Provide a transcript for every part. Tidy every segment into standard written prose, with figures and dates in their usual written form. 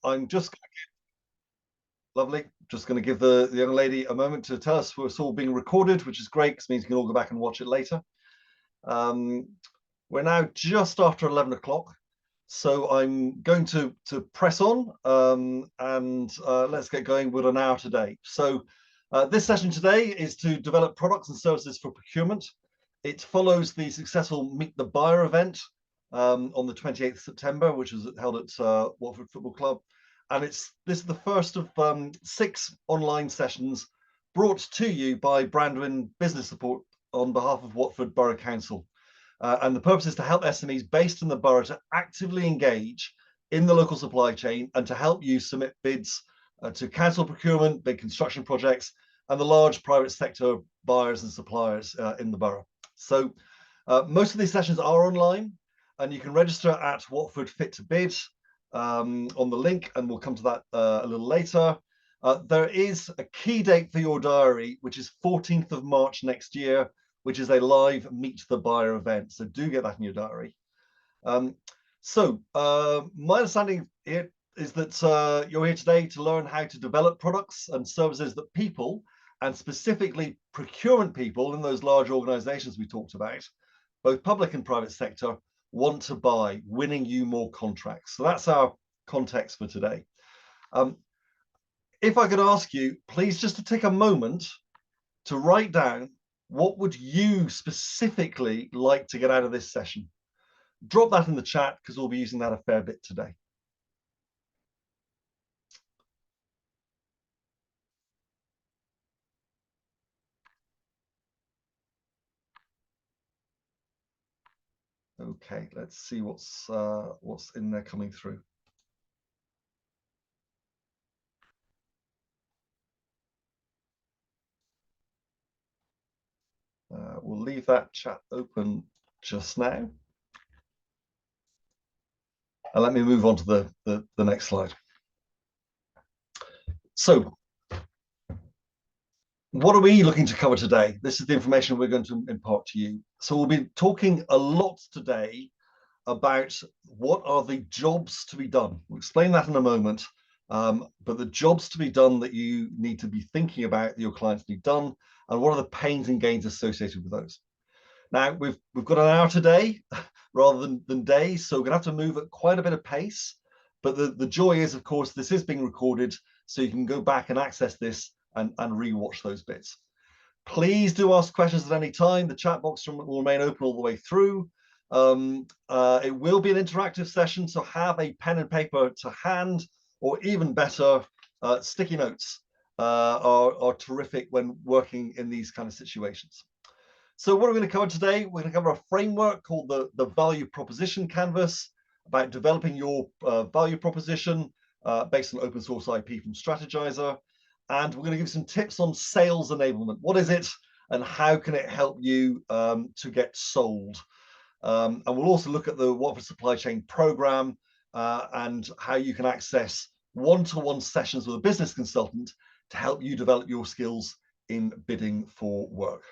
I'm just lovely. Just going to give the young lady a moment to tell us it's all being recorded, which is great because it means you can all go back and watch it later. We're now just after 11 o'clock. So I'm going to press on and let's get going with an hour today. So this session today is to develop products and services for procurement. It follows the successful Meet the Buyer event on the 28th September, which was held at Watford Football Club. And this is the first of 6 online sessions brought to you by Brandwin Business Support on behalf of Watford Borough Council. And the purpose is to help SMEs based in the borough to actively engage in the local supply chain and to help you submit bids to council procurement, big construction projects, and the large private sector buyers and suppliers in the borough. So most of these sessions are online, and you can register at Watford Fit to Bid on the link, and we'll come to that a little later. There is a key date for your diary, which is 14th of March next year, which is a live Meet the Buyer event. So do get that in your diary. My understanding here is that you're here today to learn how to develop products and services that people, and specifically procurement people in those large organizations we talked about, both public and private sector, want to buy, winning you more contracts. So that's our context for today. If I could ask you, please, just to take a moment to write down what would you specifically like to get out of this session? Drop that in the chat because we'll be using that a fair bit today. Okay, let's see what's in there coming through. We'll leave that chat open just now. And let me move on to the next slide. So what are we looking to cover today? This is the information we're going to impart to you. So we'll be talking a lot today about what are the jobs to be done. We'll explain that in a moment. But the jobs to be done that you need to be thinking about, that your clients need done, and what are the pains and gains associated with those. Now, we've got an hour today rather than days, so we're going to have to move at quite a bit of pace. But the joy is, of course, this is being recorded, so you can go back and access this and re-watch those bits. Please do ask questions at any time. The chat box will remain open all the way through. It will be an interactive session, so have a pen and paper to hand, or even better, sticky notes are terrific when working in these kind of situations. So what are we going to cover today? We're going to cover a framework called the Value Proposition Canvas, about developing your value proposition based on open source IP from Strategizer. And we're going to give some tips on sales enablement. What is it and how can it help you to get sold? And we'll also look at the Watford Supply Chain Program and how you can access one-to-one sessions with a business consultant to help you develop your skills in bidding for work.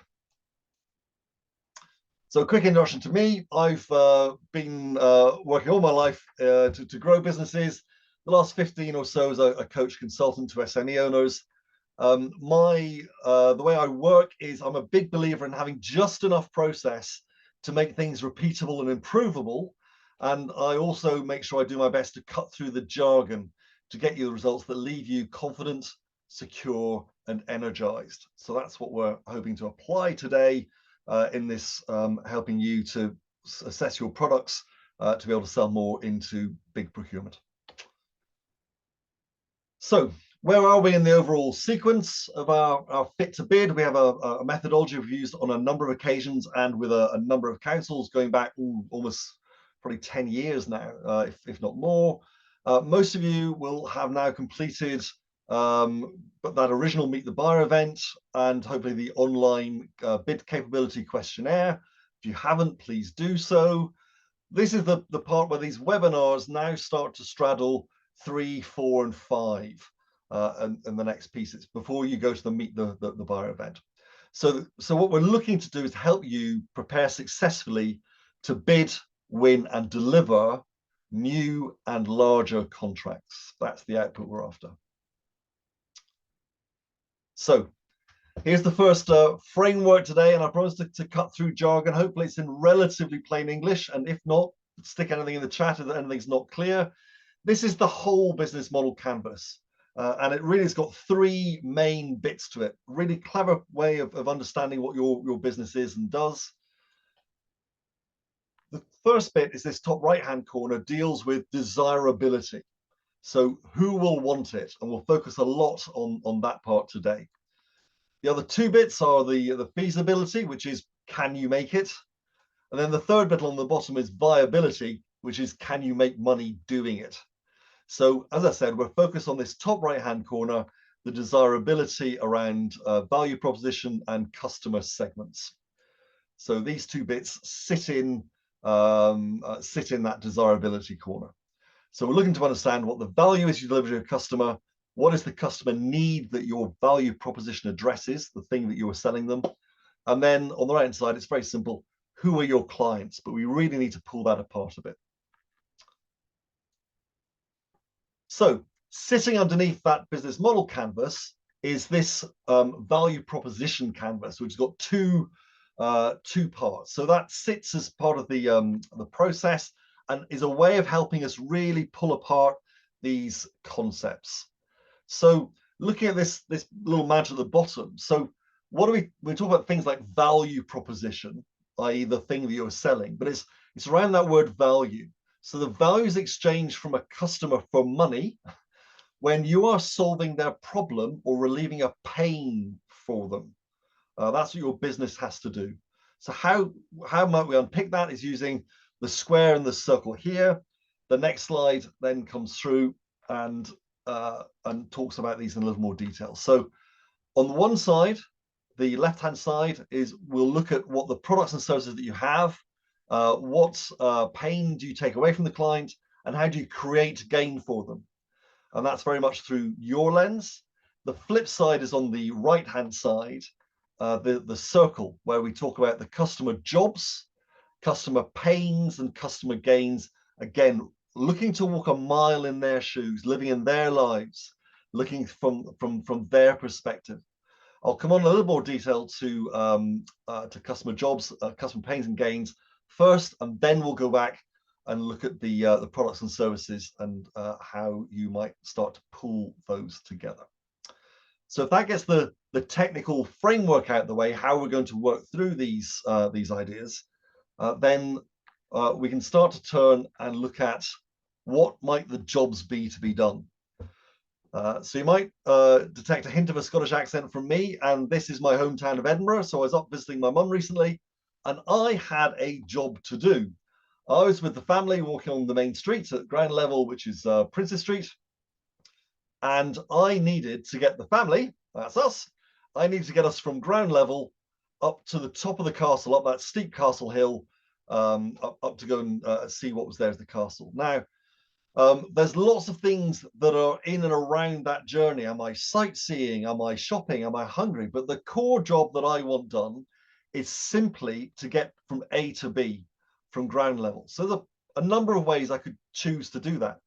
So a quick introduction to me. I've been working all my life to grow businesses. The last 15 or so as a coach consultant to SME owners. The way I work is I'm a big believer in having just enough process to make things repeatable and improvable. And I also make sure I do my best to cut through the jargon to get you the results that leave you confident, secure, and energized. So that's what we're hoping to apply today in this, helping you to assess your products to be able to sell more into big procurement. So where are we in the overall sequence of our fit to bid? We have a methodology we've used on a number of occasions and with a number of councils going back almost probably 10 years now, if not more. Most of you will have now completed but that original Meet the Buyer event and hopefully the online bid capability questionnaire. If you haven't, please do so. This is the part where these webinars now start to straddle 3, 4, and 5 and the next pieces before you go to the Meet the Buyer event. So what we're looking to do is help you prepare successfully to bid, win, and deliver new and larger contracts. That's the output we're after. So here's the first framework today, and I promise to cut through jargon. Hopefully it's in relatively plain English, and if not, stick anything in the chat if anything's not clear. This is the whole business model canvas, and it really has got three main bits to it. Really clever way of understanding what your business is and does. The first bit is this top right-hand corner deals with desirability. So who will want it? And we'll focus a lot on that part today. The other two bits are the feasibility, which is can you make it? And then the third bit on the bottom is viability, which is can you make money doing it? So as I said, we're focused on this top right-hand corner, the desirability around value proposition and customer segments. So these two bits sit in that desirability corner. So we're looking to understand what the value is you deliver to a customer, what is the customer need that your value proposition addresses, the thing that you are selling them. And then on the right hand side, it's very simple. Who are your clients? But we really need to pull that apart a bit. So sitting underneath that business model canvas is this value proposition canvas, which has got two parts. So that sits as part of the process and is a way of helping us really pull apart these concepts. So looking at this little badge at the bottom, so what do we talk about things like value proposition, i.e. the thing that you're selling, but it's around that word value. So the value is exchanged from a customer for money when you are solving their problem or relieving a pain for them. That's what your business has to do. So how might we unpick that is using the square and the circle here. The next slide then comes through and talks about these in a little more detail. So on the one side, the left-hand side is we'll look at what the products and services that you have, what pain do you take away from the client, and how do you create gain for them? And that's very much through your lens. The flip side is on the right-hand side, the circle, where we talk about the customer jobs, customer pains, and customer gains. Again, looking to walk a mile in their shoes, living in their lives, looking from their perspective. I'll come on in a little more detail to customer jobs, customer pains and gains first, and then we'll go back and look at the products and services and how you might start to pull those together. So if that gets the technical framework out of the way, how we're going to work through these ideas, then we can start to turn and look at what might the jobs be to be done. So you might detect a hint of a Scottish accent from me, and this is my hometown of Edinburgh. So I was up visiting my mum recently, and I had a job to do. I was with the family walking on the main street at ground level, which is Princess Street. And I needed to get the family, that's us, I needed to get us from ground level up to the top of the castle, up that steep castle hill, up to go and see what was there as the castle. Now, there's lots of things that are in and around that journey. Am I sightseeing? Am I shopping? Am I hungry? But the core job that I want done is simply to get from A to B from ground level. So there are a number of ways I could choose to do that.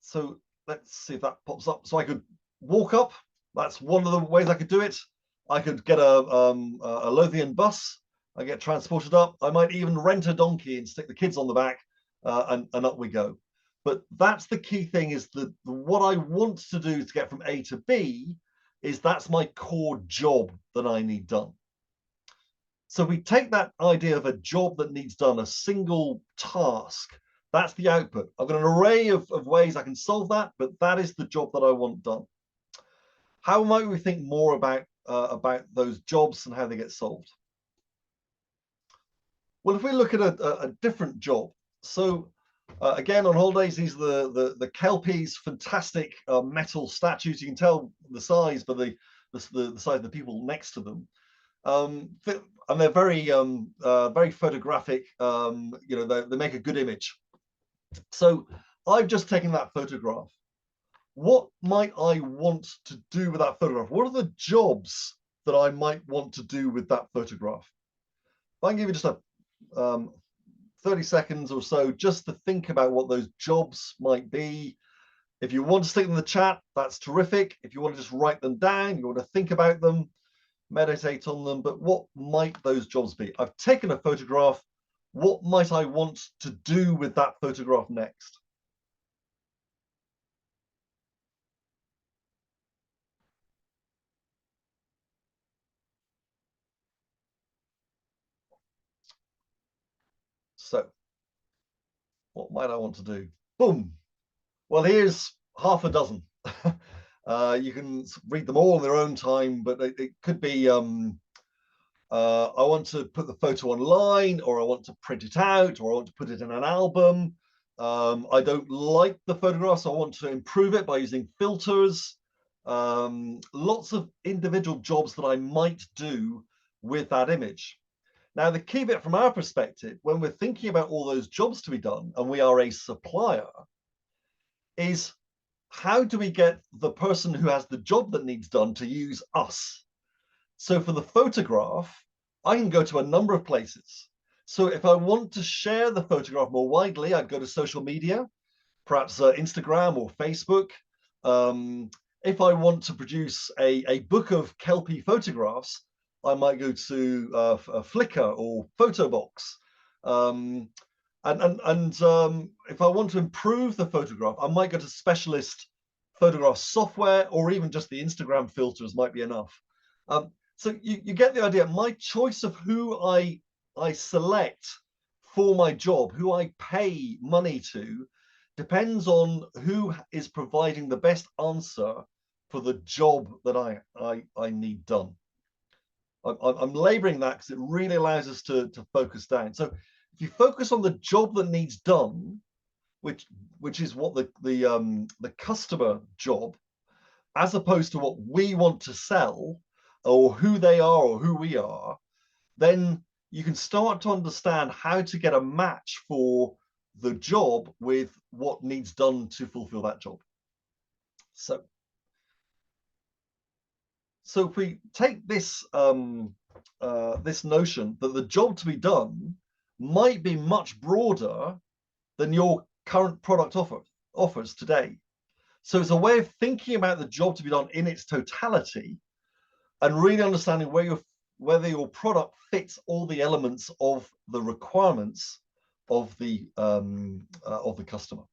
So let's see if that pops up. So I could walk up. That's one of the ways I could do it. I could get a Lothian bus. I get transported up. I might even rent a donkey and stick the kids on the back, and up we go. But that's the key thing, is that what I want to do to get from A to B is that's my core job that I need done. So we take that idea of a job that needs done, a single task. That's the output. I've got an array of ways I can solve that, but that is the job that I want done. How might we think more about those jobs and how they get solved? Well, if we look at a different job, so again on holidays, these are the Kelpies, fantastic metal statues. You can tell the size by the size of the people next to them, and they're very very photographic. You know, they make a good image. So I've just taken that photograph. What might I want to do with that photograph? What are the jobs that I might want to do with that photograph? If I can give you just a 30 seconds or so just to think about what those jobs might be. If you want to stick them in the chat, that's terrific. If you want to just write them down, you want to think about them, meditate on them, but what might those jobs be? I've taken a photograph. What might I want to do with that photograph next? So what might I want to do? Boom. Well, here's half a dozen. You can read them all in their own time, but it could be I want to put the photo online, or I want to print it out, or I want to put it in an album. I don't like the photograph, so I want to improve it by using filters. Lots of individual jobs that I might do with that image. Now, the key bit from our perspective, when we're thinking about all those jobs to be done, and we are a supplier, is how do we get the person who has the job that needs done to use us? So for the photograph, I can go to a number of places. So if I want to share the photograph more widely, I'd go to social media, perhaps Instagram or Facebook. If I want to produce a book of Kelpie photographs, I might go to Flickr or Photobox. If I want to improve the photograph, I might go to specialist photograph software, or even just the Instagram filters might be enough. So you get the idea. My choice of who I select for my job, who I pay money to, depends on who is providing the best answer for the job that I need done. I'm laboring that because it really allows us to focus down. So if you focus on the job that needs done, which is what the customer job, as opposed to what we want to sell, or who they are or who we are, then you can start to understand how to get a match for the job with what needs done to fulfill that job. So if we take this this notion that the job to be done might be much broader than your current product offers today. So it's a way of thinking about the job to be done in its totality, and really understanding whether your product fits all the elements of the requirements of the customer.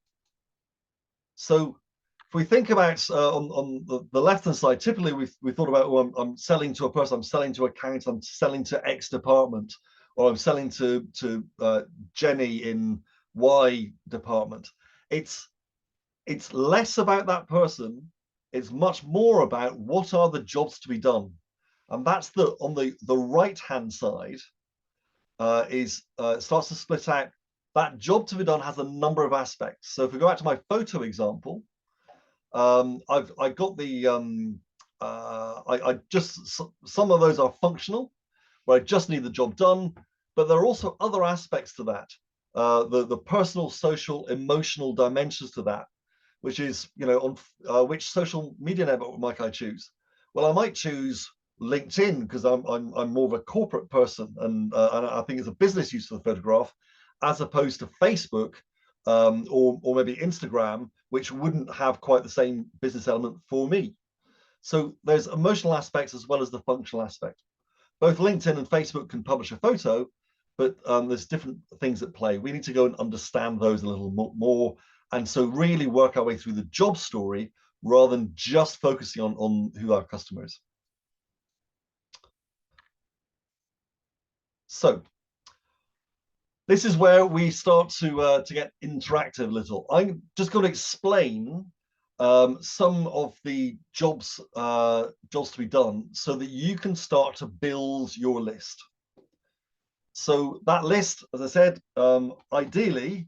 So if we think about on the left-hand side, typically we thought about, well, I'm selling to a person, I'm selling to account, I'm selling to X department, or I'm selling to Jenny in Y department. It's less about that person. It's much more about what are the jobs to be done. And that's on the right-hand side starts to split out. That job to be done has a number of aspects. So if we go back to my photo example, I got the I just, some of those are functional, where I just need the job done, but there are also other aspects to that, the personal, social, emotional dimensions to that, which is, on which social media network might I choose? Well, I might choose LinkedIn because I'm more of a corporate person, and I think it's a business use for the photograph, as opposed to Facebook or maybe Instagram, which wouldn't have quite the same business element for me. So there's emotional aspects as well as the functional aspect. Both LinkedIn and Facebook can publish a photo, but there's different things at play. We need to go and understand those a little more, and so really work our way through the job story rather than just focusing on who our customer is. So this is where we start to get interactive a little. I'm just going to explain some of the jobs to be done so that you can start to build your list. So that list, as I said, ideally,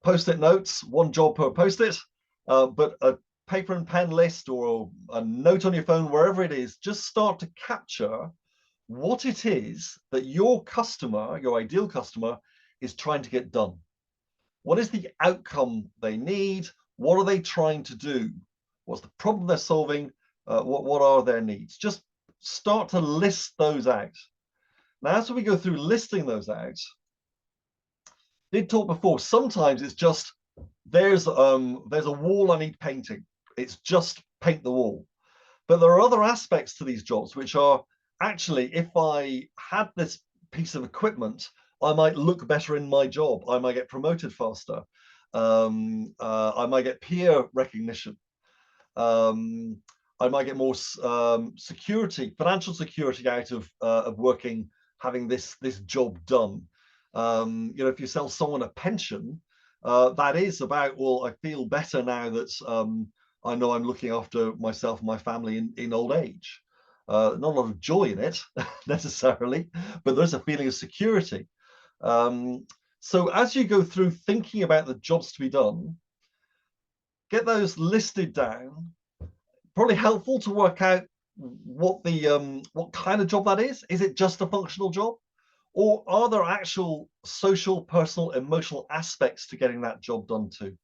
post-it notes, one job per post-it, but a paper and pen list or a note on your phone, wherever it is, just start to capture what it is that your customer, your ideal customer, is trying to get done. What is the outcome they need? What are they trying to do? What's the problem they're solving? What are their needs? Just start to list those out. Now, as we go through listing those out, did talk before, sometimes it's just there's a wall I need painting. It's just paint the wall. But there are other aspects to these jobs which are actually, if I had this piece of equipment, I might look better in my job. I might get promoted faster. I might get peer recognition. Um, I might get more security, financial security out of working, having this job done. If you sell someone a pension, that is about, well, I feel better now that I know I'm looking after myself and my family in old age. Not a lot of joy in it necessarily, but there's a feeling of security. So as you go through thinking about the jobs to be done, get those listed down. Probably helpful to work out what kind of job that is. Is it just a functional job, or are there actual social, personal, emotional aspects to getting that job done too?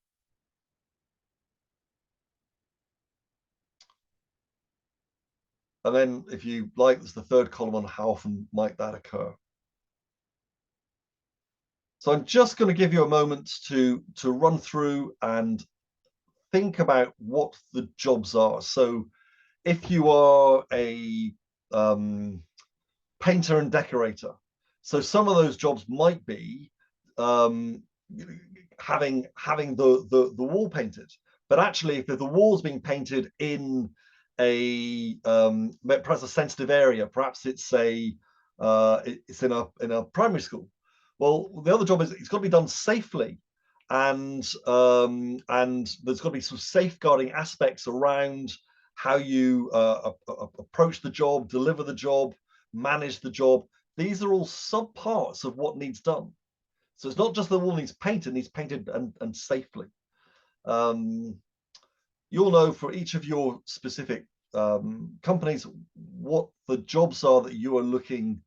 And then, if you like, there's the third column on how often might that occur. So I'm just going to give you a moment to run through and think about what the jobs are. So if you are a painter and decorator, so some of those jobs might be um, having the wall painted, but actually, if the wall's being painted in a perhaps a sensitive area, perhaps it's it's in a primary school. Well, the other job is it's got to be done safely, and there's got to be some safeguarding aspects around how you approach the job, deliver the job, manage the job. These are all sub parts of what needs done. So it's not just the wall needs painted and safely. Um, you'll know for each of your specific companies what the jobs are that you are looking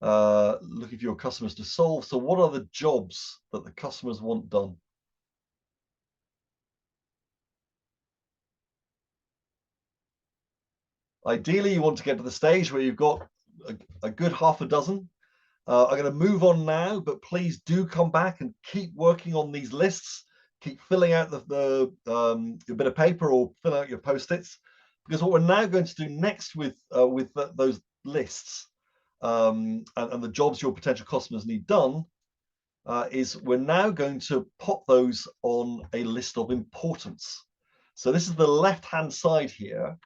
for your customers to solve. So what are the jobs that the customers want done? Ideally, you want to get to the stage where you've got a good half a dozen. I'm going to move on now, but please do come back and keep working on these lists. Keep filling out your bit of paper or fill out your post-its, because what we're now going to do next with those lists and the jobs your potential customers need done is we're now going to pop those on a list of importance. So this is the left-hand side here.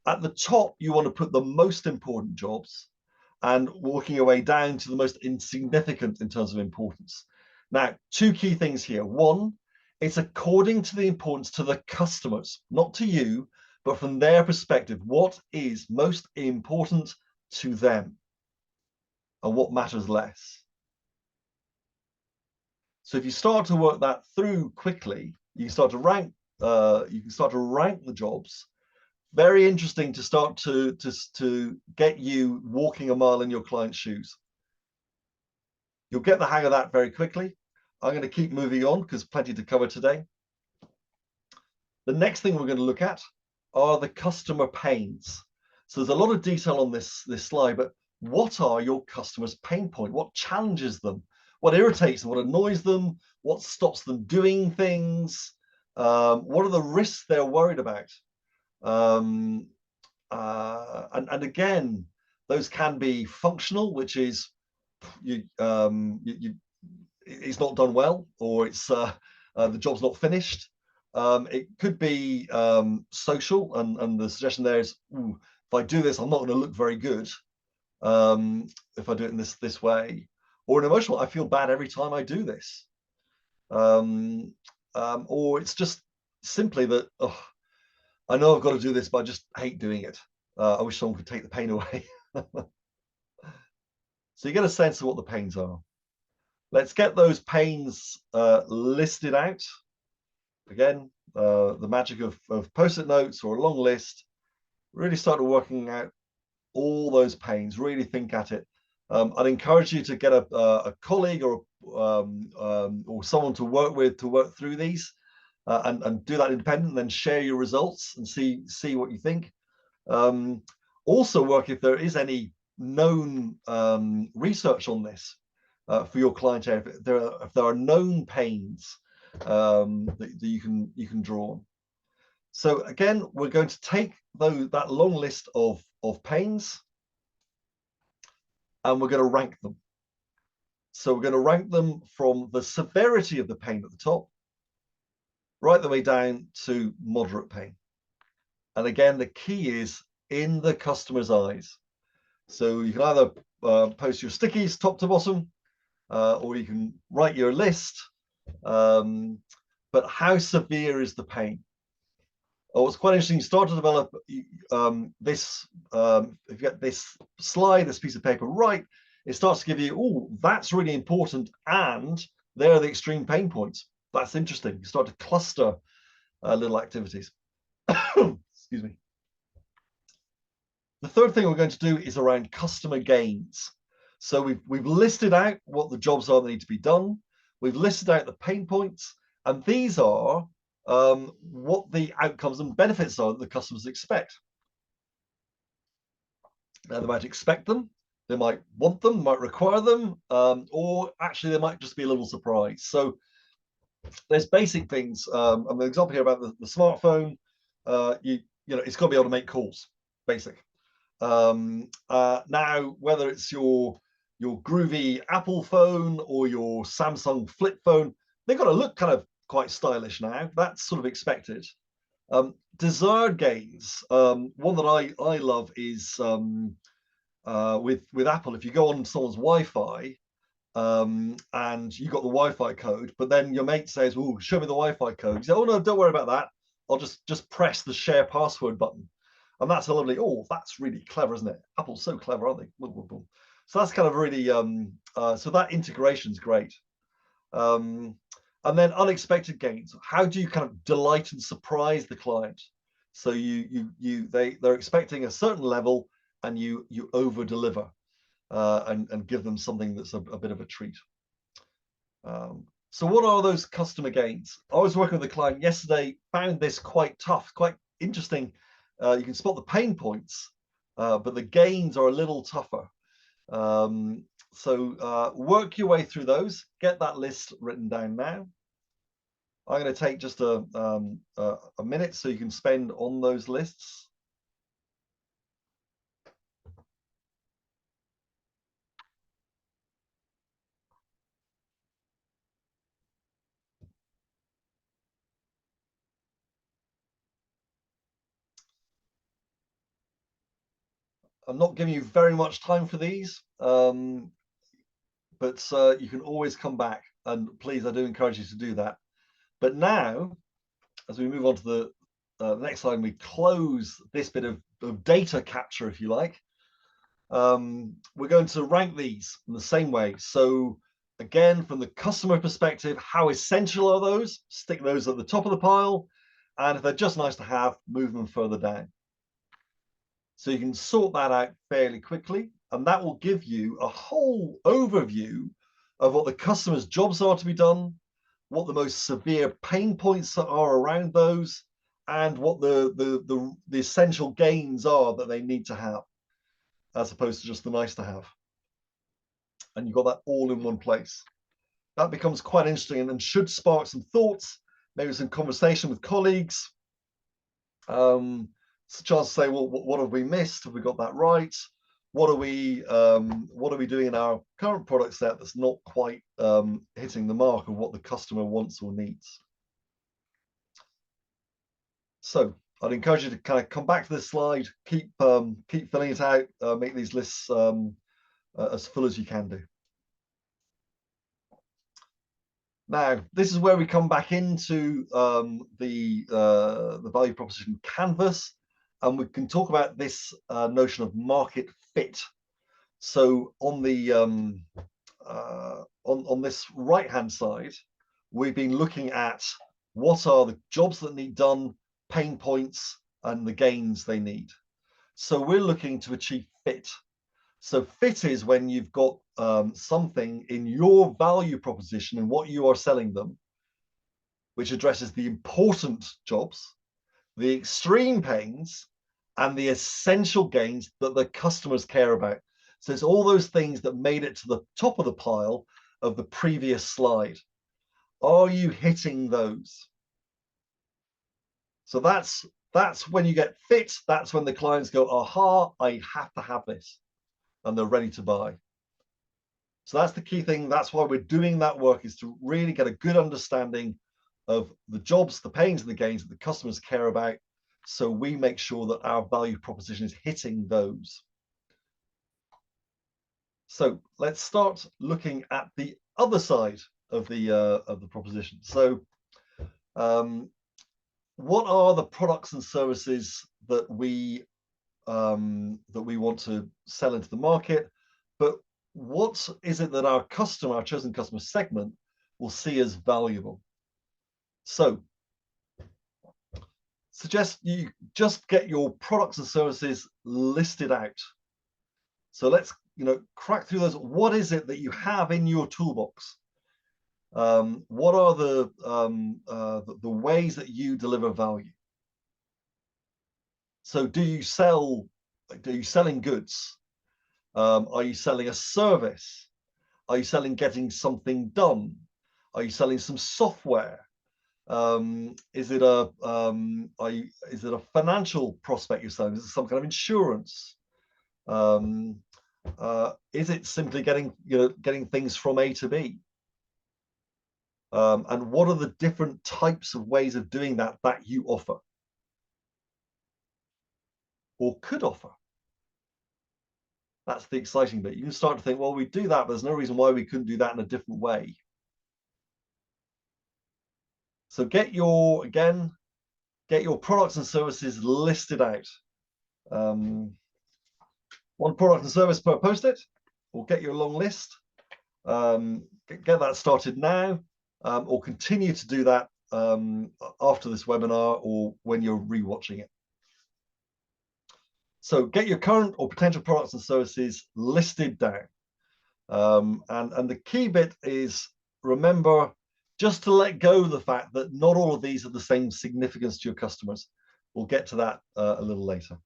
At the top, you want to put the most important jobs, and working your way down to the most insignificant in terms of importance. Now, two key things here. One, it's according to the importance to the customers, not to you, but from their perspective. What is most important to them and what matters less? So if you start to work that through quickly, you can start to rank. You can start to rank the jobs. Very interesting to start to get you walking a mile in your client's shoes. You'll get the hang of that very quickly. I'm going to keep moving on because plenty to cover today. The next thing we're going to look at are the customer pains. So there's a lot of detail on this slide, but what are your customers' pain point? What challenges them? What irritates them? What annoys them? What stops them doing things? What are the risks they're worried about? And again, those can be functional, which is it's not done well, or it's the job's not finished. It could be social, and the suggestion there is, if I do this, I'm not going to look very good if I do it in this way. Or an emotional, I feel bad every time I do this. Or it's just simply that, oh, I know I've got to do this, but I just hate doing it. I wish someone could take the pain away. So you get a sense of what the pains are. Let's get those pains listed out. Again, the magic of post-it notes or a long list. Really start working out all those pains. Really think at it. I'd encourage you to get a colleague or someone to work with to work through these. And do that independent, and then share your results and see what you think. Also work if there is any known research on this. for your client area. If there are known pains that you can draw on. So again, we're going to take that long list of pains, and we're going to rank them. So we're going to rank them from the severity of the pain at the top, right the way down to moderate pain. And again, the key is in the customer's eyes. So you can either post your stickies top to bottom, or you can write your list. But how severe is the pain? Oh, it's quite interesting. You start to develop this. If you get this slide, this piece of paper right, it starts to give you, oh, that's really important, and there are the extreme pain points. That's interesting. You start to cluster little activities. Excuse me. The third thing we're going to do is around customer gains. So we've listed out what the jobs are that need to be done. We've listed out the pain points, and these are what the outcomes and benefits are that the customers expect. Now, they might expect them, they might want them, might require them, or actually they might just be a little surprised. So there's basic things. I'm an example here about the smartphone. You know, it's got to be able to make calls, basic. Now, whether it's your groovy Apple phone or your Samsung flip phone, they've got to look kind of quite stylish now. That's sort of expected. Desired gains. One that I love is with Apple. If you go on someone's Wi-Fi and you got the Wi-Fi code, but then your mate says, "Oh, show me the Wi-Fi code." You say, "Oh no, don't worry about that. I'll just press the share password button." And that's a lovely, oh, that's really clever, isn't it? Apple's so clever, aren't they? Boom, boom, boom. So that's kind of really, so that integration is great. And then unexpected gains. How do you kind of delight and surprise the client? So they're expecting a certain level, and you over deliver and give them something that's a bit of a treat. So what are those customer gains? I was working with a client yesterday, found this quite tough, quite interesting. You can spot the pain points, but the gains are a little tougher. So work your way through those. Get that list written down now. I'm going to take just a minute so you can spend on those lists. I'm not giving you very much time for these, but you can always come back, and please, I do encourage you to do that. But now, as we move on to the next slide, we close this bit of data capture, if you like. We're going to rank these in the same way. So again, from the customer perspective, how essential are those? Stick those at the top of the pile. And if they're just nice to have, move them further down. So you can sort that out fairly quickly, and that will give you a whole overview of what the customer's jobs are to be done, what the most severe pain points are around those, and what the essential gains are that they need to have, as opposed to just the nice to have. And you've got that all in one place. That becomes quite interesting and should spark some thoughts, maybe some conversation with colleagues. It's a chance to say, well, what have we missed? Have we got that right? What are we doing in our current product set that's not quite hitting the mark of what the customer wants or needs? So I'd encourage you to kind of come back to this slide, keep filling it out, make these lists as full as you can do. Now, this is where we come back into the value proposition canvas, and we can talk about this notion of market fit. So on the on this right-hand side, we've been looking at what are the jobs that need done, pain points, and the gains they need. So we're looking to achieve fit. So fit is when you've got something in your value proposition and what you are selling them, which addresses the important jobs, the extreme pains, and the essential gains that the customers care about. So it's all those things that made it to the top of the pile of the previous slide. Are you hitting those? So that's when you get fit. That's when the clients go, aha, I have to have this, and they're ready to buy. So that's the key thing. That's why we're doing that work, is to really get a good understanding of the jobs, the pains and the gains that the customers care about, so we make sure that our value proposition is hitting those. So let's start looking at the other side of the proposition. So what are the products and services that we want to sell into the market? But what is it that our customer, our chosen customer segment, will see as valuable? So suggest you just get your products and services listed out. So let's crack through those. What is it that you have in your toolbox? What are the ways that you deliver value? So are you selling goods? Are you selling a service? Are you selling getting something done? Are you selling some software? Is it a financial prospect you're selling? Is it some kind of insurance? Is it simply getting things from A to B? And what are the different types of ways of doing that you offer or could offer? That's the exciting bit. You can start to think, well, we do that, but there's no reason why we couldn't do that in a different way. So get your products and services listed out. One product and service per post-it, or get your long list. Get that started now, or continue to do that after this webinar or when you're rewatching it. So get your current or potential products and services listed down. And the key bit is, remember just to let go of the fact that not all of these are the same significance to your customers. We'll get to that a little later.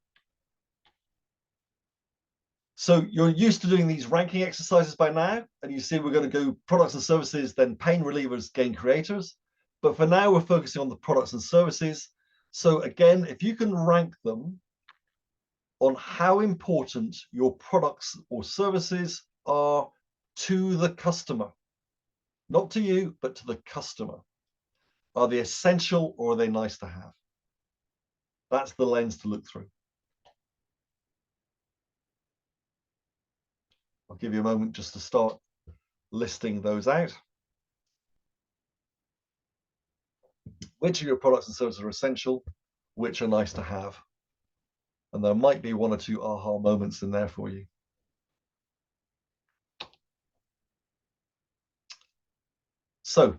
So you're used to doing these ranking exercises by now, and you see we're going to go products and services, then pain relievers, gain creators. But for now, we're focusing on the products and services. So again, if you can rank them on how important your products or services are to the customer, not to you, but to the customer. Are they essential or are they nice to have? That's the lens to look through. I'll give you a moment just to start listing those out. Which of your products and services are essential? Which are nice to have? And there might be one or two aha moments in there for you. So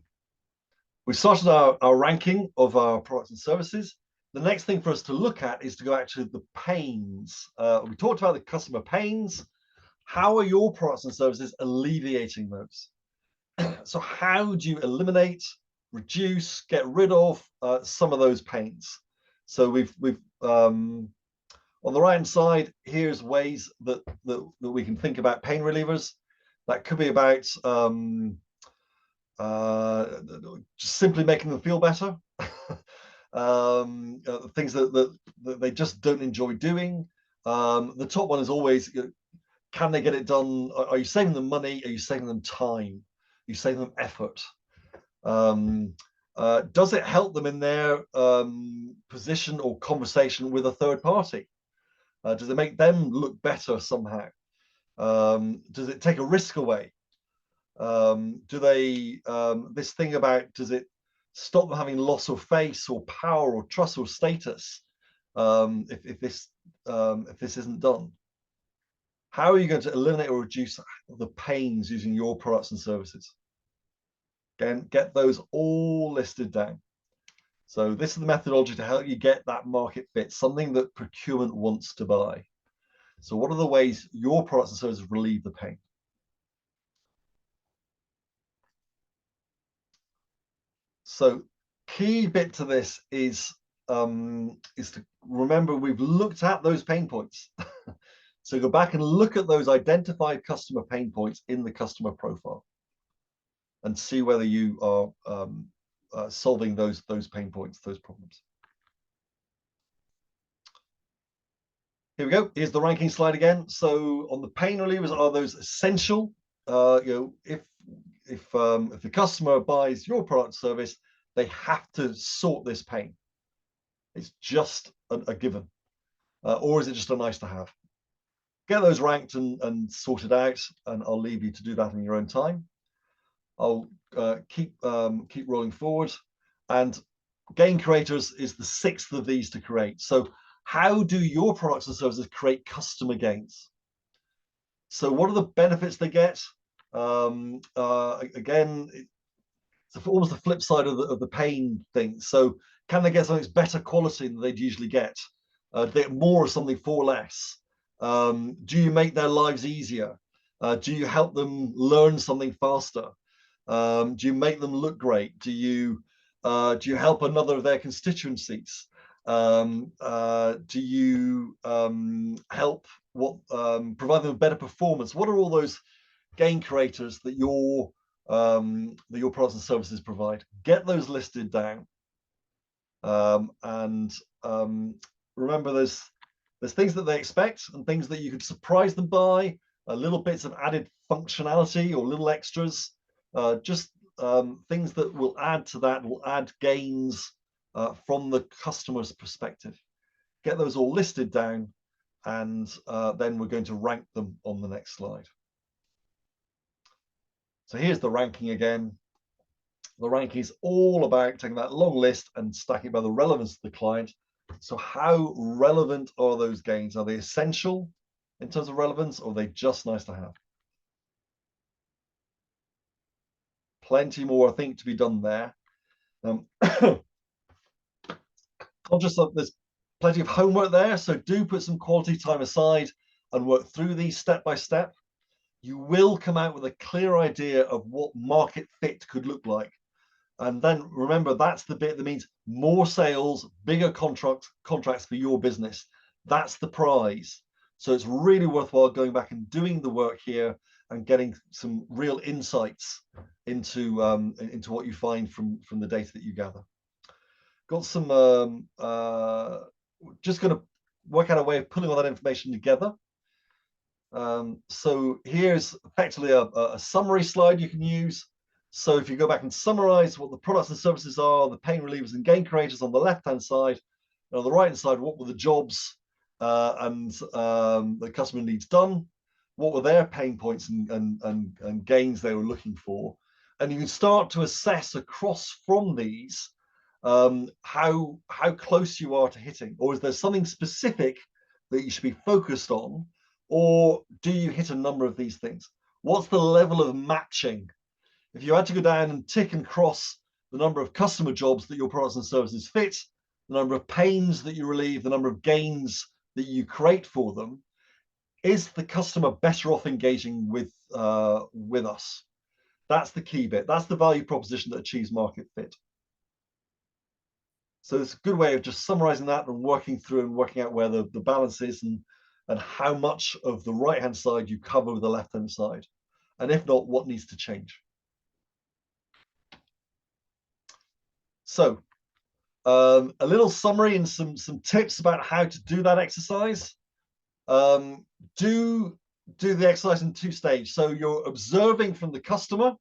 we started our ranking of our products and services. The next thing for us to look at is to go out to the pains. We talked about the customer pains. How are your products and services alleviating those? So how do you eliminate, reduce, get rid of some of those pains? So we've on the right hand side, here's ways that we can think about pain relievers. That could be about just simply making them feel better. Things that they just don't enjoy doing. The top one is always, can they get it done? Are you saving them money? Are you saving them time? Are you saving them effort? Does it help them in their position or conversation with a third party? Does it make them look better somehow? Does it take a risk away? Do they this thing about, does it stop them having loss of face or power or trust or status if this isn't done? How are you going to eliminate or reduce the pains using your products and services? Again, get those all listed down. So this is the methodology to help you get that market fit, something that procurement wants to buy. So what are the ways your products and services relieve the pain? So key bit to this is to remember we've looked at those pain points. So go back and look at those identified customer pain points in the customer profile and see whether you are solving those pain points, those problems. Here we go. Here's the ranking slide again. So on the pain relievers, are those essential? If the customer buys your product service, they have to sort this pain. It's just a given, or is it just a nice to have? Get those ranked and sorted out, and I'll leave you to do that in your own time. I'll keep rolling forward, and gain creators is the sixth of these to create. So how do your products and services create customer gains? So what are the benefits they get? Again, it's almost the flip side of the pain thing. So can they get something that's better quality than they'd usually get? They get more of something for less. Do you make their lives easier? Do you help them learn something faster? Do you make them look great? Do you help another of their constituencies? Do you help provide them with better performance? What are all those gain creators that your products and services provide? Get those listed down, and remember there's things that they expect and things that you could surprise them by, little bits of added functionality or little extras, just things that will add to that, will add gains from the customer's perspective. Get those all listed down, and then we're going to rank them on the next slide. So here's the ranking again. The ranking is all about taking that long list and stacking it by the relevance to the client. So how relevant are those gains? Are they essential in terms of relevance, or are they just nice to have? Plenty more, I think, to be done there. Conscious of there's plenty of homework there, so do put some quality time aside and work through these step by step. You will come out with a clear idea of what market fit could look like. And then remember, that's the bit that means more sales, bigger contracts for your business. That's the prize. So it's really worthwhile going back and doing the work here and getting some real insights into what you find from the data that you gather. Got some, just going to work out a way of pulling all that information together. So here's effectively a summary slide you can use. So if you go back and summarize what the products and services are, the pain relievers and gain creators on the left-hand side, and on the right-hand side, what were the jobs and the customer needs done? What were their pain points and gains they were looking for? And you can start to assess across from these how close you are to hitting, or is there something specific that you should be focused on, or do you hit a number of these things? What's the level of matching? If you had to go down and tick and cross the number of customer jobs that your products and services fit, the number of pains that you relieve, the number of gains that you create for them, is the customer better off engaging with us? That's the key bit. That's the value proposition that achieves market fit. So it's a good way of just summarizing that and working through and working out where the balance is and how much of the right-hand side you cover with the left-hand side. And if not, what needs to change. So a little summary and some tips about how to do that exercise. Do the exercise in two stages. So you're observing from the customer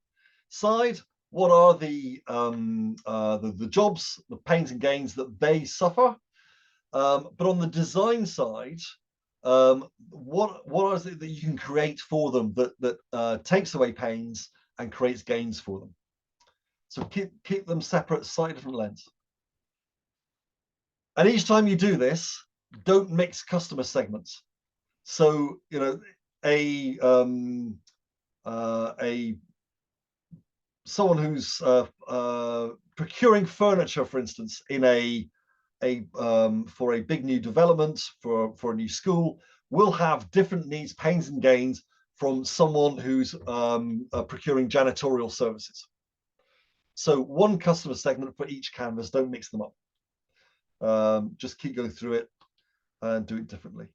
side, what are the jobs, the pains and gains that they suffer. But on the design side, what is it that you can create for them that takes away pains and creates gains for them? So keep them separate, slightly different lens. And each time you do this, don't mix customer segments. So someone who's procuring furniture, for instance, in for a big new development for a new school, will have different needs, pains and gains from someone who's procuring janitorial services. So one customer segment for each canvas, don't mix them up. Just keep going through it and do it differently.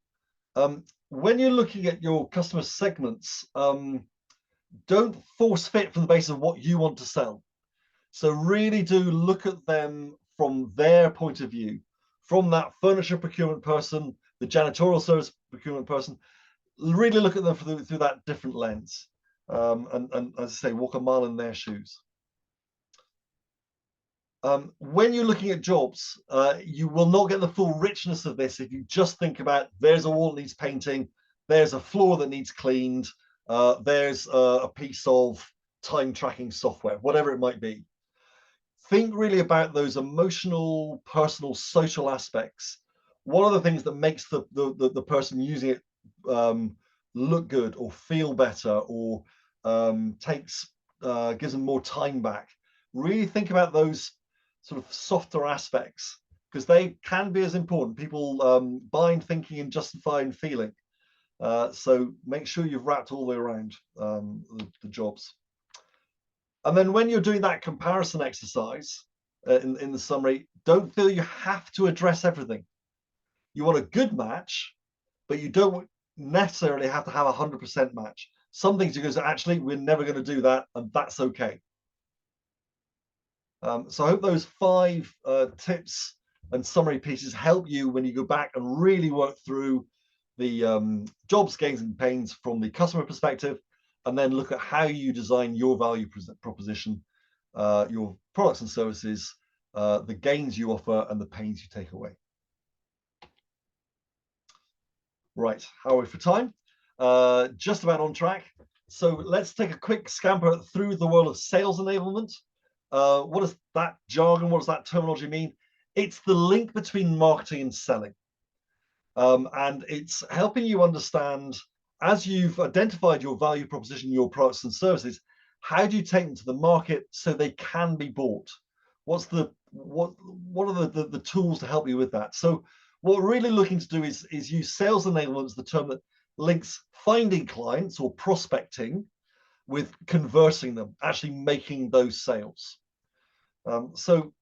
When you're looking at your customer segments, don't force fit from the basis of what you want to sell. So really do look at them from their point of view, from that furniture procurement person, the janitorial service procurement person. Really look at them through that different lens, and as I say, walk a mile in their shoes. When you're looking at jobs, you will not get the full richness of this if you just think about there's a wall that needs painting, there's a floor that needs cleaned, there's a piece of time tracking software, whatever it might be. Think really about those emotional, personal, social aspects. What are the things that makes the person using it look good or feel better, or gives them more time back? Really think about those sort of softer aspects, because they can be as important. People bind thinking and justifying feeling. So make sure you've wrapped all the way around the jobs. And then when you're doing that comparison exercise in the summary, don't feel you have to address everything. You want a good match, but you don't necessarily have to have a 100% match. Some things you go, actually, we're never going to do that, and that's okay. So I hope those 5 tips and summary pieces help you when you go back and really work through the jobs, gains, and pains from the customer perspective, and then look at how you design your value proposition, your products and services, the gains you offer, and the pains you take away. Right, how are we for time? Just about on track. So let's take a quick scamper through the world of sales enablement. What does that jargon, what does that terminology mean? It's the link between marketing and selling. And it's helping you understand, as you've identified your value proposition, your products and services, how do you take them to the market so they can be bought? What are the tools to help you with that? So what we're really looking to do is use sales enablement as the term that links finding clients or prospecting with converting them, actually making those sales. So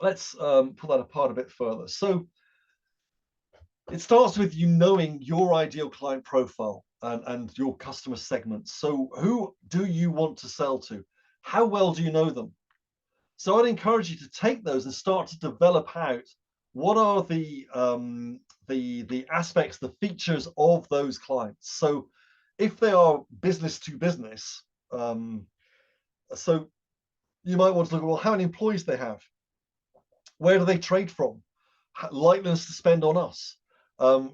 let's pull that apart a bit further. So it starts with you knowing your ideal client profile and your customer segments. So who do you want to sell to? How well do you know them? So I'd encourage you to take those and start to develop out what are the aspects, the features of those clients. So if they are business to business, so you might want to look at, well, how many employees they have, where do they trade from, likeliness to spend on us,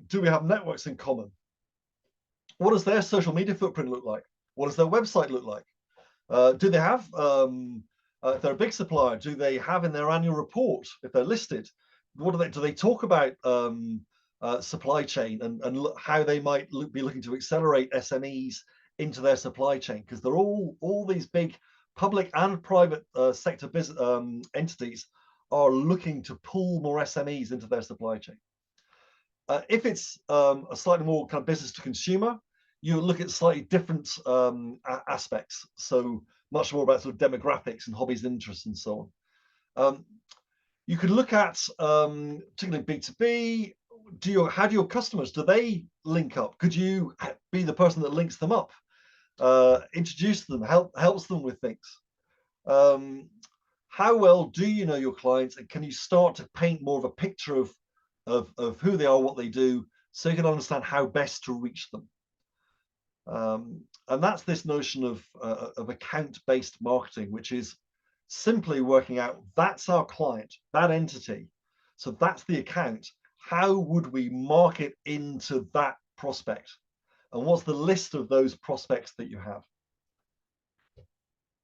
do we have networks in common, what does their social media footprint look like, what does their website look like, do they have if they're a big supplier, do they have in their annual report, if they're listed, what do they talk about supply chain and how they might be looking to accelerate SMEs into their supply chain, because they're all these big public and private sector entities are looking to pull more SMEs into their supply chain. If it's a slightly more kind of business to consumer, you look at slightly different aspects. So much more about sort of demographics and hobbies and interests and so on. You could look at particularly B2B. How do your customers, do they link up? Could you be the person that links them up, introduce them, helps them with things? How well do you know your clients, and can you start to paint more of a picture of who they are, what they do, so you can understand how best to reach them? And that's this notion of account-based marketing, which is simply working out, that's our client, that entity, so that's the account. How would we market into that prospect, and what's the list of those prospects that you have?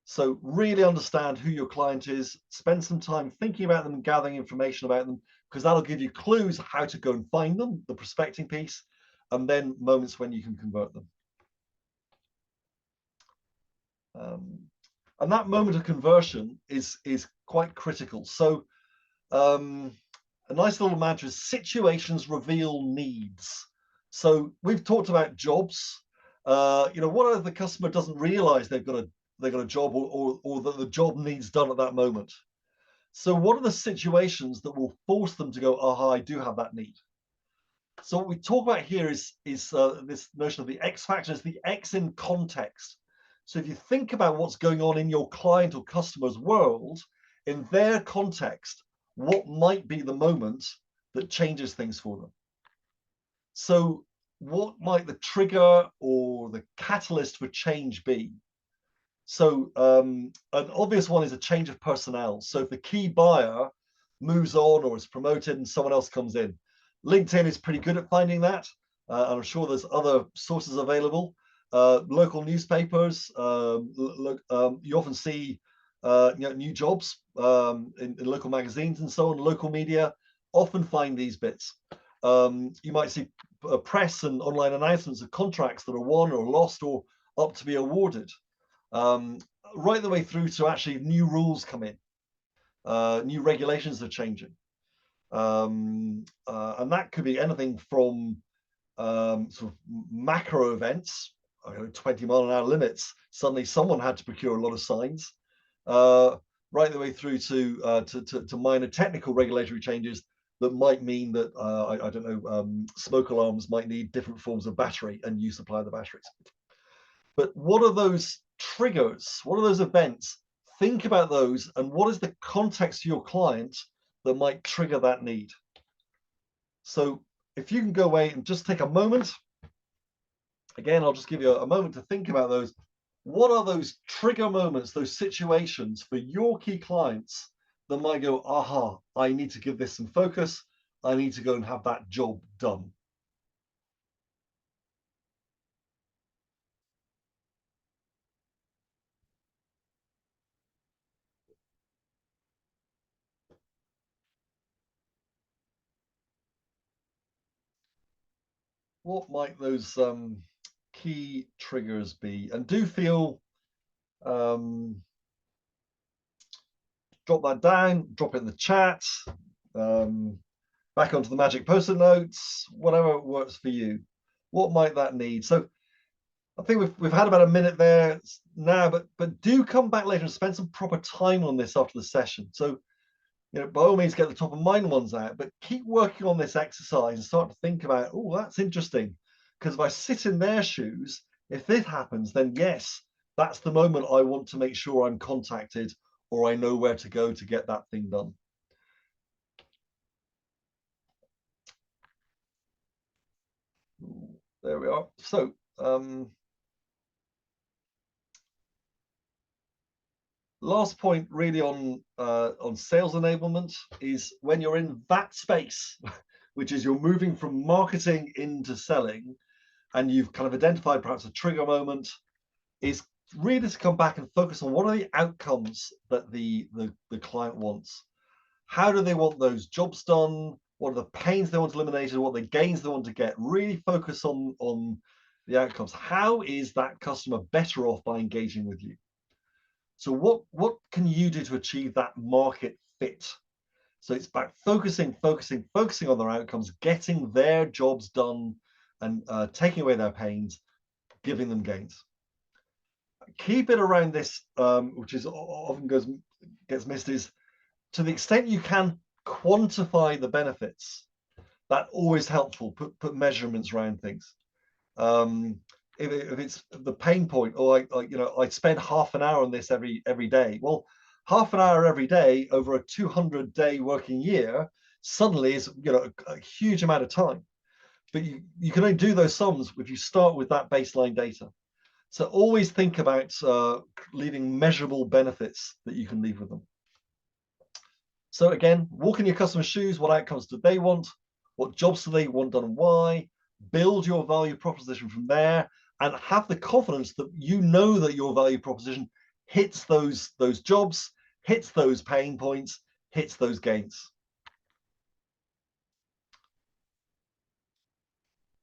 So really understand who your client is, spend some time thinking about them and gathering information about them, because that'll give you clues how to go and find them, the prospecting piece, and then moments when you can convert them. And that moment of conversion is quite critical. So a nice little mantra is situations reveal needs. So we've talked about jobs. What if the customer doesn't realize they've got a job, or that the job needs done at that moment? So what are the situations that will force them to go, aha, I do have that need? So what we talk about here is this notion of the X factor, is the X in context. So if you think about what's going on in your client or customer's world, in their context, what might be the moment that changes things for them? So what might the trigger or the catalyst for change be? So an obvious one is a change of personnel. So if the key buyer moves on or is promoted and someone else comes in, LinkedIn is pretty good at finding that. And I'm sure there's other sources available. Local newspapers, you often see new jobs in local magazines and so on. Local media often find these bits. You might see press and online announcements of contracts that are won or lost or up to be awarded. Um, right the way through to actually new rules come in, new regulations are changing. And that could be anything from sort of macro events, 20-mile-an-hour limits. Suddenly someone had to procure a lot of signs, right the way through to minor technical regulatory changes that might mean that, I don't know, smoke alarms might need different forms of battery and you supply the batteries. But what are those triggers? What are those events? Think about those, and what is the context to your client that might trigger that need? So if you can go away and just take a moment, again, I'll just give you a moment to think about those. What are those trigger moments, those situations for your key clients that might go, aha, I need to give this some focus. I need to go and have that job done. What might those key triggers be? And do feel drop that down, drop it in the chat, back onto the magic post-it notes, whatever works for you. What might that need? So I think we've had about a minute there now, but do come back later and spend some proper time on this after the session. So by all means, get the top of mind ones out, but keep working on this exercise and start to think about, oh, that's interesting. Because if I sit in their shoes, if this happens, then yes, that's the moment I want to make sure I'm contacted or I know where to go to get that thing done. There we are. So last point really on sales enablement is when you're in that space, which is you're moving from marketing into selling, and you've kind of identified perhaps a trigger moment, is really to come back and focus on what are the outcomes that the client wants. How do they want those jobs done? What are the pains they want eliminated? What are the gains they want to get? Really focus on the outcomes. How is that customer better off by engaging with you? So what can you do to achieve that market fit? So it's about focusing on their outcomes, getting their jobs done, and taking away their pains, giving them gains. Keep it around this, which is often gets missed, is to the extent you can quantify the benefits. That always helpful. Put measurements around things. If it's the pain point, or I spend half an hour on this every day. Well, half an hour every day over a 200-day working year suddenly is a huge amount of time. But you can only do those sums if you start with that baseline data. So always think about leaving measurable benefits that you can leave with them. So again, walk in your customer's shoes. What outcomes do they want? What jobs do they want done and why? Build your value proposition from there, and have the confidence that you know that your value proposition hits those jobs, hits those pain points, hits those gains.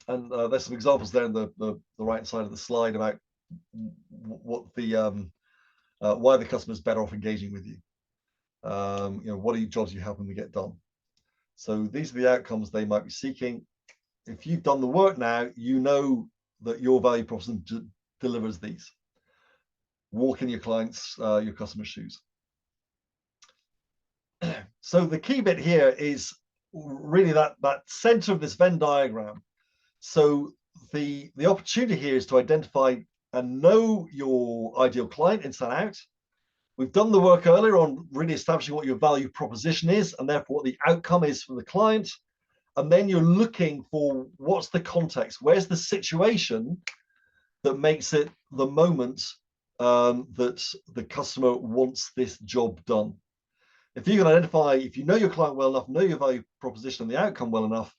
And there's some examples there in the right side of the slide about what the why the customer's better off engaging with you. What are your jobs you help them to get done? So these are the outcomes they might be seeking. If you've done the work now, you know that your value proposition delivers these. Walk in your clients, your customers' shoes. So the key bit here is really that center of this Venn diagram. So the opportunity here is to identify and know your ideal client inside out. We've done the work earlier on really establishing what your value proposition is and therefore what the outcome is for the client. And then you're looking for what's the context, where's the situation that makes it the moment that the customer wants this job done. If you can identify, if you know your client well enough, know your value proposition and the outcome well enough,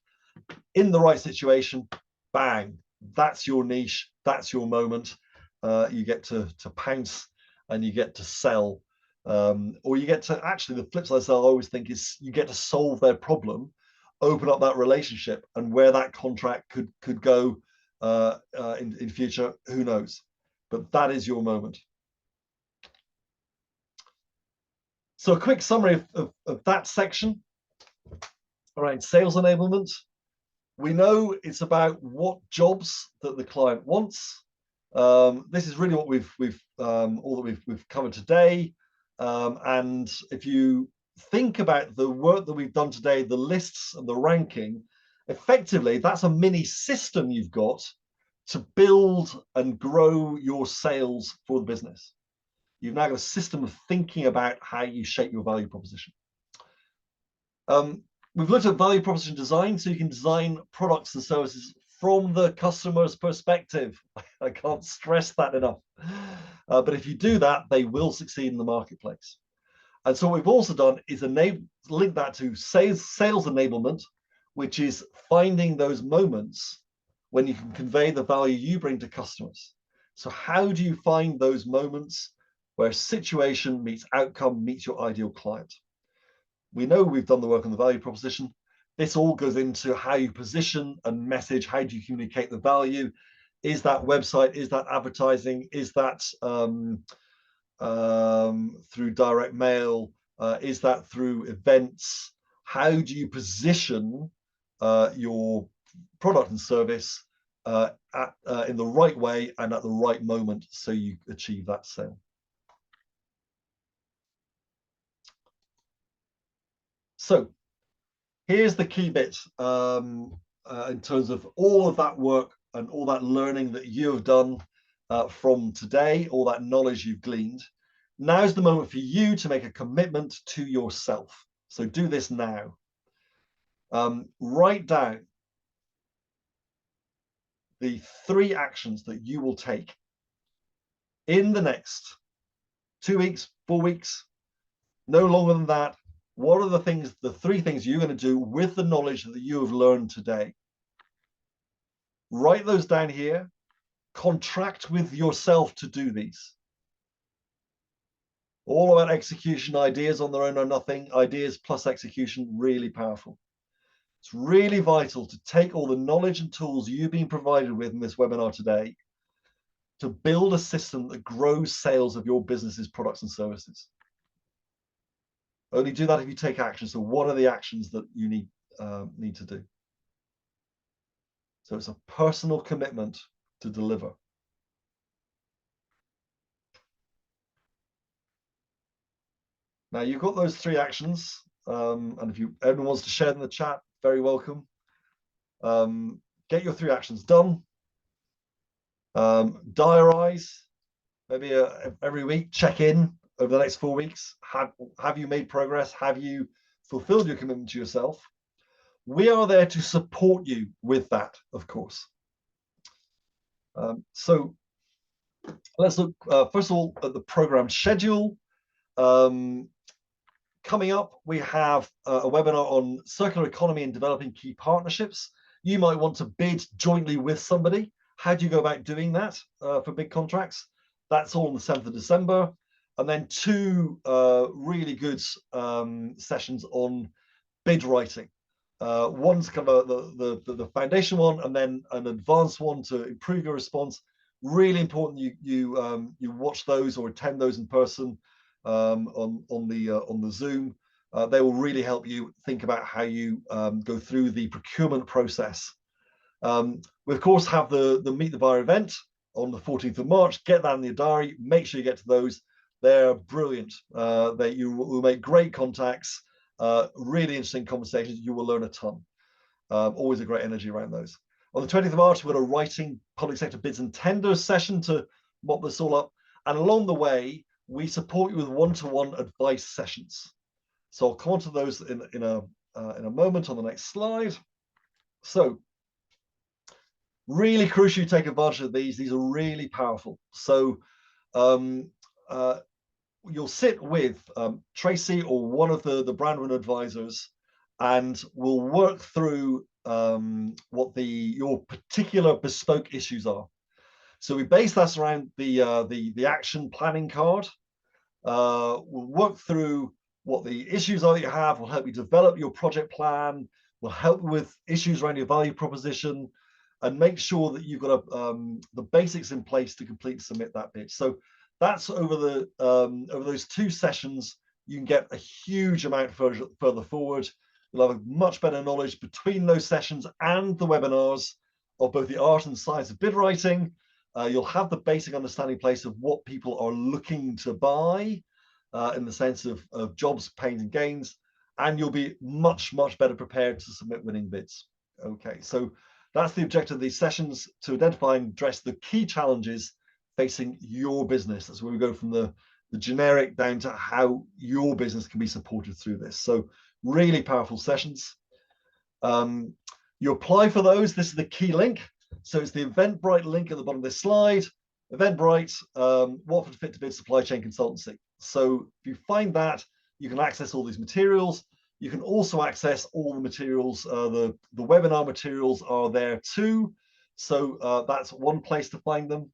in the right situation, bang, that's your niche, that's your moment. You get to pounce and you get to sell. Or you get to, actually, the flip side I always think is you get to solve their problem, open up that relationship, and where that contract could go in future, who knows? But that is your moment. So a quick summary of that section around sales enablement. We know it's about what jobs that the client wants. This is really what we've all that we've covered today. And if you think about the work that we've done today, the lists and the ranking, effectively that's a mini system you've got to build and grow your sales for the business. You've now got a system of thinking about how you shape your value proposition. We've looked at value proposition design, so you can design products and services from the customer's perspective. I can't stress that enough. But if you do that, they will succeed in the marketplace. And so what we've also done is link that to sales enablement, which is finding those moments when you can convey the value you bring to customers. So how do you find those moments where situation meets outcome meets your ideal client? We know we've done the work on the value proposition. This all goes into how you position and message. How do you communicate the value? Is that website? Is that advertising? Is that through direct mail? Is that through events? How do you position your product and service in the right way and at the right moment so you achieve that sale? So here's the key bit in terms of all of that work and all that learning that you have done from today, all that knowledge you've gleaned. Now's the moment for you to make a commitment to yourself. So do this now. Write down the 3 actions that you will take in the next 2 weeks, 4 weeks, no longer than that. What are the 3 things you're going to do with the knowledge that you have learned today? Write those down here. Contract with yourself to do these. All about execution. Ideas on their own are nothing. Ideas plus execution, really powerful. It's really vital to take all the knowledge and tools you've been provided with in this webinar today to build a system that grows sales of your business's products and services. Only do that if you take action. So what are the actions that you need to do? So it's a personal commitment to deliver. Now you've got those 3 actions, and if anyone wants to share in the chat, very welcome. Get your 3 actions done. Diarize, maybe every week, check in over the next 4 weeks. Have you made progress? Have you fulfilled your commitment to yourself? We are there to support you with that, of course. So let's look first of all at the program schedule. Coming up, we have a webinar on circular economy and developing key partnerships. You might want to bid jointly with somebody. How do you go about doing that for big contracts? That's all on the 7th of December. And then 2 really good sessions on bid writing. One's kind of the foundation one, and then an advanced one to improve your response. Really important you watch those or attend those in person on the Zoom. They will really help you think about how you go through the procurement process. We of course have the Meet the Buyer event on the 14th of March. Get that in your diary. Make sure you get to those. They're brilliant. You will make great contacts. Really interesting conversations. You will learn a ton. Always a great energy around those. On the 20th of March, we've got a writing public sector bids and tenders session to mop this all up. And along the way, we support you with one-to-one advice sessions. So I'll come on to those in a moment on the next slide. So really crucial you take advantage of these. These are really powerful. So you'll sit with Tracy or one of the Brandwin advisors, and we'll work through what your particular bespoke issues are. So we base that around the action planning card. We'll work through what the issues are that you have. We'll help you develop your project plan. We'll help with issues around your value proposition, and make sure that you've got the basics in place to complete and submit that bid. So that's over those 2 sessions. You can get a huge amount further forward. You'll have a much better knowledge between those sessions and the webinars of both the art and science of bid writing. You'll have the basic understanding in place of what people are looking to buy in the sense of jobs, pains and gains, and you'll be much better prepared to submit winning bids. Okay, so that's the objective of these sessions, to identify and address the key challenges facing your business. That's where we go from the generic down to how your business can be supported through this. So really powerful sessions. You apply for those. This is the key link. So it's the Eventbrite link at the bottom of this slide. Eventbrite, Watford Fit to Bid Supply Chain Consultancy. So if you find that, you can access all these materials. You can also access all the materials. The webinar materials are there too. So that's one place to find them.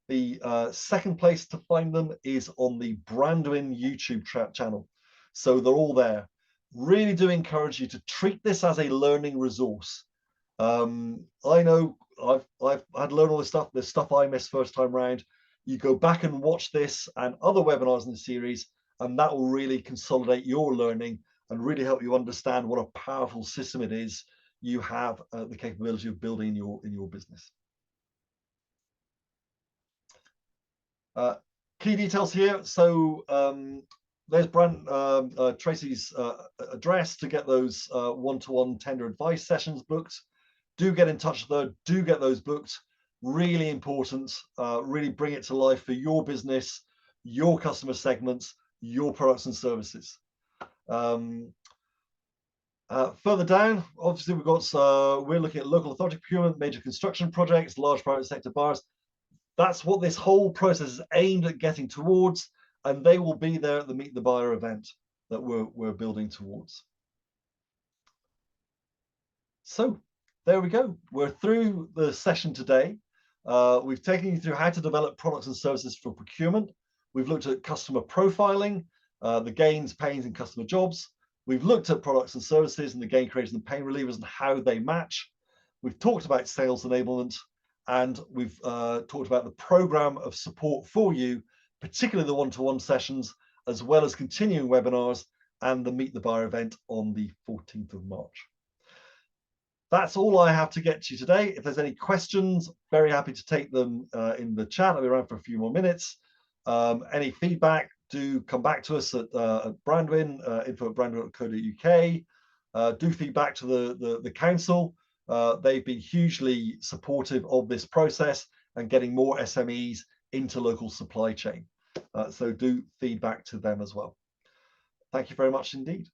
The second place to find them is on the Brandwin YouTube channel. So they're all there. Really do encourage you to treat this as a learning resource. I know I've had to learn all this stuff. There's stuff I missed first time round. You go back and watch this and other webinars in the series, and that will really consolidate your learning and really help you understand what a powerful system it is you have the capability of building in your business. Key details here. So there's Tracy's address to get those one-to-one tender advice sessions booked. Do get in touch with her. Do get those booked. Really important. Really bring it to life for your business, your customer segments, your products and services. Further down, obviously we've got we're looking at local authority procurement, major construction projects, large private sector buyers. That's what this whole process is aimed at getting towards, and they will be there at the Meet the Buyer event that we're building towards. So there we go. We're through the session today. We've taken you through how to develop products and services for procurement. We've looked at customer profiling, the gains, pains, and customer jobs. We've looked at products and services and the gain creators and pain relievers and how they match. We've talked about sales enablement, and we've talked about the program of support for you, particularly the one-to-one sessions, as well as continuing webinars and the Meet the Buyer event on the 14th of March. That's all I have to get to you today. If there's any questions, very happy to take them in the chat. I'll be around for a few more minutes. Any feedback, do come back to us at Brandwin, info@brandwin.co.uk. Do feedback to the council. They've been hugely supportive of this process and getting more SMEs into local supply chain. So do feedback to them as well. Thank you very much indeed.